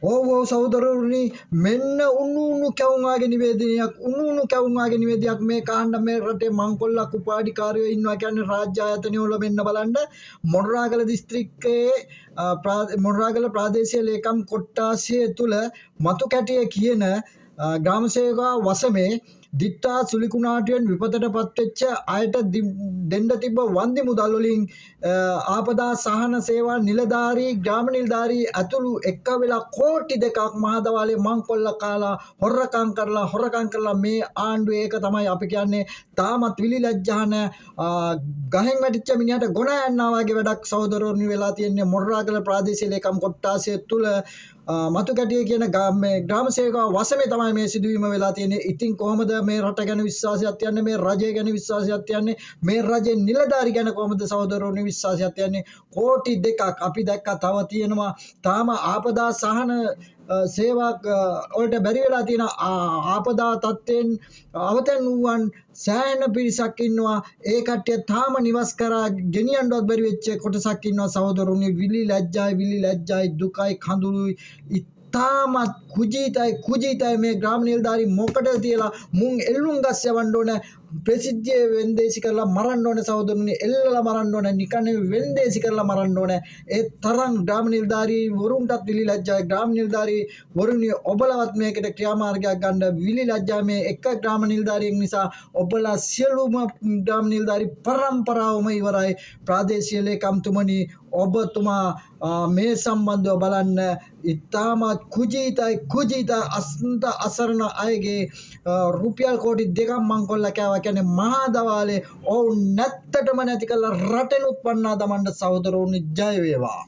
ඔව් ඔව් සහෝදරවරුනි මෙන්න උණු කැවුම් නිවේදනයක් මේ කාණ්ඩ මේ රටේ මංකොල්ලක් උපාධිකාරයෝ ඉන්නවා කියන්නේ රාජ්‍ය ආයතනවල මෙන්න බලන්න මොනරාගල දිස්ත්‍රික්කයේ මොනරාගල ප්‍රාදේශීය ලේකම් කොට්ටාසය තුල මතු කැටිය කියන ග්‍රාම සේවකයා වසමේ දිත්තා සුලිකුණාටුවෙන් විපතට පත්වෙච්ච අයට දෙන්න තිබ්බ වන්දි මුදල් වලින් ආපදා සහන සේවා නිලධාරී ග්‍රාම නිලධාරී ඇතුළු එක්ක වෙලා කෝටි දෙකක් මහදවාලේ මංකොල්ල කාලා හොරකම් කරලා මේ ආණ්ඩුව ඒක තමයි අපි කියන්නේ තාමත් විලි ලැජ්ජා නැ ගහෙන් වැටිච්ච මිනිහට ගොන යනවා වගේ වැඩක් සහෝදරවරුනි වෙලා තියෙන්නේ මොනරාගල ප්‍රාදේශීය ලේකම් කොට්ටාසය තුල මතු කැටිය කියන ග්‍රාම සේවකයා වසමේ තමයි මේ සිදුවීම වෙලා තියෙන්නේ. ඉතින් කොහොමද මේ රට ගැන විශ්වාසයක් තියන්නේ, මේ රජය ගැන විශ්වාසයක් තියන්නේ, මේ රජයේ නිලධාරි ගැන කොහොමද සහෝදරවරුනි විශ්වාසයක් තියන්නේ? කෝටි දෙකක් අපි දැක්කා තව තියෙනවා. තාම ආපදා සහන සේවාවක් වලට බැරි වෙලා තියෙන ආපදා තත්ත්වෙන් අවතන් වූවන් සෑහෙන පිරිසක් ඉන්නවා. ඒ කට්ටිය තාම නිවස් කරා ගෙනියන්නවත් බැරි වෙච්ච කොටසක් ඉන්නවා සහෝදරවරුනි. විලි ලැජ්ජායි දුකයි කඳුළුයි තාමත් කුජීතයි මේ ග්‍රාම නිලධාරි මොකටද තියලා මුන් එල්ලුම් ගස් යවන්න ඕන ප්‍රසිද්ධිය වෙන්දේසි කරලා මරන්න ඕන සහෝදරනි එල්ලලා මරන්න ඕන නිකන් වෙන්දේසි කරලා මරන්න ඕන ඒ තරම් ග්‍රාම නිලධාරි වරුන්ටත් විලි ලැජ්ජායි ග්‍රාම නිලධාරි වරුනි ඔබලවත් මේකට ක්‍රියාමාර්ගයක් ගන්න විලි ලැජ්ජා මේ එක ග්‍රාම නිලධාරියෙක් නිසා ඔබලා සියලුම ග්‍රාම නිලධාරි පරම්පරාවම ඉවරයි ප්‍රාදේශීය ලේකම්තුමනි ඔබතුමා මේ සම්බන්ධව බලන්න ඉතාමත් කුජීතයි අස්න්ත අසරණ අයගේ රුපියල් කෝටි 2ක් මංකොල්ල කෑවා කියන්නේ මහා දවාලේ ඔවුන් නැත්තටම නැති කළා රටෙනුත් පන්නා දමන්න සහෝදරවරුනි ජය වේවා.